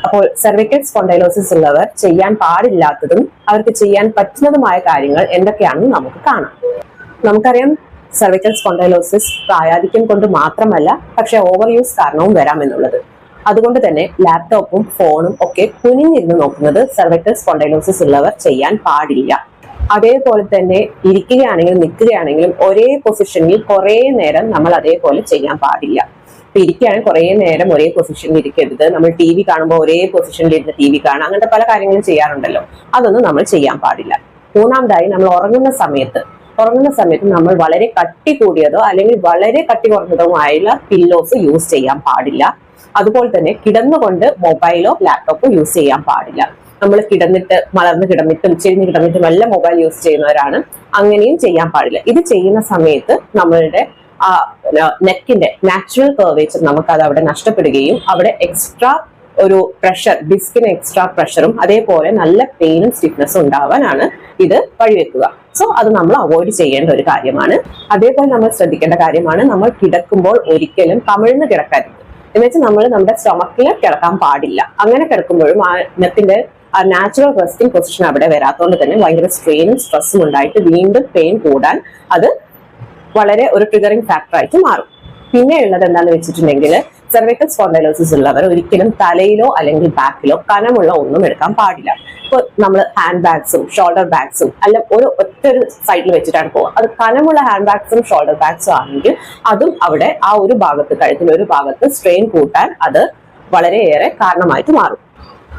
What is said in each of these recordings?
അപ്പോൾ cervical spondylosis ഉള്ളവർ ചെയ്യാൻ പാടില്ലാത്തതും അവർക്ക് ചെയ്യാൻ പറ്റുന്നതുമായ കാര്യങ്ങൾ എന്തൊക്കെയാണെന്ന് നമുക്ക് കാണാം. നമുക്കറിയാം സെർവിക്കൽ സ്പോണ്ടൈലോസിസ് പ്രായാധിക്യം കൊണ്ട് മാത്രമല്ല, പക്ഷെ ഓവർ യൂസ് കാരണവും വരാമെന്നുള്ളത്. അതുകൊണ്ട് തന്നെ ലാപ്ടോപ്പും ഫോണും ഒക്കെ കുനിഞ്ഞിരുന്ന് നോക്കുന്നത് സെർവിക്കൽ സ്പോണ്ടൈലോസിസ് ഉള്ളവർ ചെയ്യാൻ പാടില്ല. അതേപോലെ തന്നെ ഇരിക്കുകയാണെങ്കിലും നിൽക്കുകയാണെങ്കിലും ഒരേ പൊസിഷനിൽ കുറെ നേരം നമ്മൾ അതേപോലെ ചെയ്യാൻ പാടില്ല. ഇപ്പൊ ഇരിക്കുകയാണെങ്കിൽ കുറെ നേരം ഒരേ പൊസിഷനിൽ ഇരിക്കരുത്. നമ്മൾ ടി വി കാണുമ്പോൾ ഒരേ പൊസിഷനിൽ ഇരുന്ന് ടി വി കാണാം, അങ്ങനത്തെ പല കാര്യങ്ങളും ചെയ്യാറുണ്ടല്ലോ. അതൊന്നും നമ്മൾ ചെയ്യാൻ പാടില്ല. മൂന്നാമതായി, നമ്മൾ ഉറങ്ങുന്ന സമയത്ത് നമ്മൾ വളരെ കട്ടി കൂടിയതോ അല്ലെങ്കിൽ വളരെ കട്ടി കുറഞ്ഞതോ ആയുള്ള പില്ലോസ് യൂസ് ചെയ്യാൻ പാടില്ല. അതുപോലെ തന്നെ കിടന്നുകൊണ്ട് മൊബൈലോ ലാപ്ടോപ്പോ യൂസ് ചെയ്യാൻ പാടില്ല. നമ്മൾ മലർന്ന് കിടന്നിട്ടും ചെരിഞ്ഞ് കിടന്നിട്ടും എല്ലാം മൊബൈൽ യൂസ് ചെയ്യുന്നവരാണ്, അങ്ങനെയും ചെയ്യാൻ പാടില്ല. ഇത് ചെയ്യുന്ന സമയത്ത് നമ്മളുടെ നെക്കിന്റെ നാച്ചുറൽ കർവേച്ചർ അത് അവിടെ നഷ്ടപ്പെടുകയും അവിടെ എക്സ്ട്രാ ഒരു പ്രഷർ, ഡിസ്കിന് എക്സ്ട്രാ പ്രഷറും അതേപോലെ നല്ല പെയിനും സ്റ്റിഫ്നെസ്സും ഉണ്ടാവാനാണ് ഇത് വഴിവെക്കുക. സോ അത് നമ്മൾ അവോയ്ഡ് ചെയ്യേണ്ട ഒരു കാര്യമാണ്. അതേപോലെ നമ്മൾ ശ്രദ്ധിക്കേണ്ട കാര്യമാണ്, നമ്മൾ കിടക്കുമ്പോൾ ഒരിക്കലും കമിഴ്ന്ന് കിടക്കരുത്. എന്ന് വെച്ചാൽ നമ്മൾ നമ്മുടെ സ്റ്റൊമക്കിൽ കിടക്കാൻ പാടില്ല. അങ്ങനെ കിടക്കുമ്പോഴും ആ നെക്കിന്റെ നാച്ചുറൽ റെസ്റ്റിംഗ് പൊസിഷൻ അവിടെ വരാത്തതുകൊണ്ട് തന്നെ ഭയങ്കര സ്ട്രെയിനും സ്ട്രെസ്സും ഉണ്ടായിട്ട് വീണ്ടും പെയിൻ കൂടാൻ അത് വളരെ ഒരു ട്രിഗറിങ് ഫാക്ടർ ആയിട്ട് മാറും. പിന്നെ ഉള്ളത് എന്താണെന്ന് വെച്ചിട്ടുണ്ടെങ്കിൽ, സെർവിക്കൽ സ്പോണ്ടൈലോസിസ് ഉള്ളവർ ഒരിക്കലും തലയിലോ അല്ലെങ്കിൽ ബാക്കിലോ കനമുള്ള ഒന്നും എടുക്കാൻ പാടില്ല. ഇപ്പൊ നമ്മൾ ഹാൻഡ് ബാഗ്സും ഷോൾഡർ ബാഗ്സും അല്ല ഒറ്റ സൈഡിൽ വെച്ചിട്ടാണ് പോകുക. അത് കനമുള്ള ഹാൻഡ് ബാഗ്സും ഷോൾഡർ ബാഗ്സും ആണെങ്കിൽ അതും അവിടെ ആ ഒരു ഭാഗത്ത്, കഴുത്തിൽ ഒരു ഭാഗത്ത് സ്ട്രെയിൻ കൂട്ടാൻ അത് വളരെയേറെ കാരണമായിട്ട് മാറും.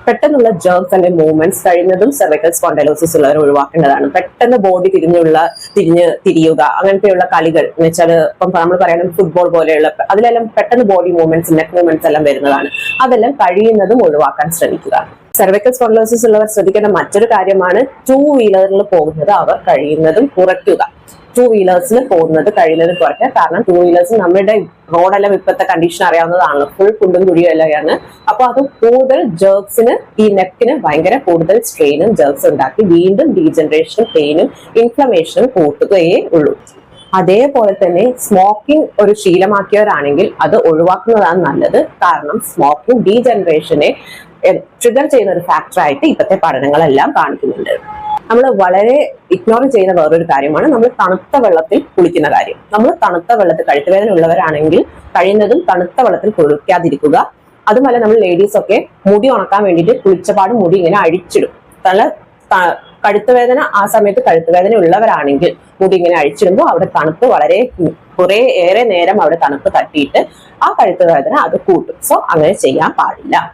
പെട്ടെന്നുള്ള ജേർക്സ് അല്ലെങ്കിൽ മൂവ്മെന്റ്സ് കഴിയുന്നതും സെർവിക്കൽ സ്പോണ്ടൈലോസിസ് ഉള്ളവർ ഒഴിവാക്കേണ്ടതാണ്. പെട്ടെന്ന് ബോഡി തിരിയുക, അങ്ങനത്തെയുള്ള കളികൾ എന്ന് വെച്ചാൽ ഇപ്പം നമ്മൾ പറയുന്നത് ഫുട്ബോൾ പോലെയുള്ള അതിലെല്ലാം പെട്ടെന്ന് ബോഡി മൂവ്മെന്റ്സ്, നെക്ക് മൂവ്മെന്റ്സ് എല്ലാം വരുന്നതാണ്. അതെല്ലാം കഴിയുന്നതും ഒഴിവാക്കാൻ ശ്രമിക്കുക. സെർവിക്കൽ സ്പോണ്ടൈലോസിസ് ഉള്ളവർ ശ്രദ്ധിക്കേണ്ട മറ്റൊരു കാര്യമാണ്, 2 വീലറിൽ പോകുന്നത് അവർ കഴിയുന്നതും കുറയ്ക്കുക. 2 വീലേഴ്സിൽ പോകുന്നത് കഴിയുന്നതും കുറയ്ക്കുക. കാരണം 2 വീലേഴ്സ് നമ്മുടെ റോഡെല്ലാം ഇപ്പോഴത്തെ കണ്ടീഷൻ അറിയാവുന്നതാണല്ലോ, ഫുൾ കുണ്ടും കുഴിയും എല്ലാമാണ്. അപ്പൊ അത് കൂടുതൽ ജേർക്സിന്, ഈ നെക്കിന് ഭയങ്കര കൂടുതൽ സ്ട്രെയിനും ജേർക്സ് ഉണ്ടാക്കി വീണ്ടും ഡീജനറേഷനും പെയിനും ഇൻഫ്ലമേഷനും കൂട്ടുകയേ ഉള്ളൂ. അതേപോലെ തന്നെ സ്മോക്കിംഗ് ഒരു ശീലമാക്കിയവരാണെങ്കിൽ അത് ഒഴിവാക്കുന്നതാണ് നല്ലത്. കാരണം സ്മോക്കിംഗ് ഡീജനറേഷനെ ട്രിഗർ ചെയ്യുന്ന ഒരു ഫാക്ടറായിട്ട് ഇപ്പോഴത്തെ പഠനങ്ങളെല്ലാം കാണിക്കുന്നുണ്ട്. നമ്മൾ വളരെ ഇഗ്നോർ ചെയ്യുന്ന വേറൊരു കാര്യമാണ് നമ്മൾ തണുത്ത വെള്ളത്തിൽ കുളിക്കുന്ന കാര്യം. നമ്മൾ തണുത്ത വെള്ളത്തിൽ, കഴുത്തുവേദന ഉള്ളവരാണെങ്കിൽ കഴിയുന്നതും തണുത്ത വെള്ളത്തിൽ കുളിക്കാതിരിക്കുക. അതുമല്ല, നമ്മൾ ലേഡീസ് ഒക്കെ മുടി ഉണക്കാൻ വേണ്ടിയിട്ട് കുളിച്ചപാട് മുടി ഇങ്ങനെ അഴിച്ചിടും. കഴുത്തുവേദന, ആ സമയത്ത് കഴുത്തുവേദന ഉള്ളവരാണെങ്കിൽ മുടി ഇങ്ങനെ അഴിച്ചിടുമ്പോൾ അവിടെ തണുപ്പ് ഏറെ നേരം അവിടെ തണുപ്പ് തട്ടിയിട്ട് ആ കഴുത്തുവേദന അത് കൂട്ടും. സോ അങ്ങനെ ചെയ്യാൻ പാടില്ല.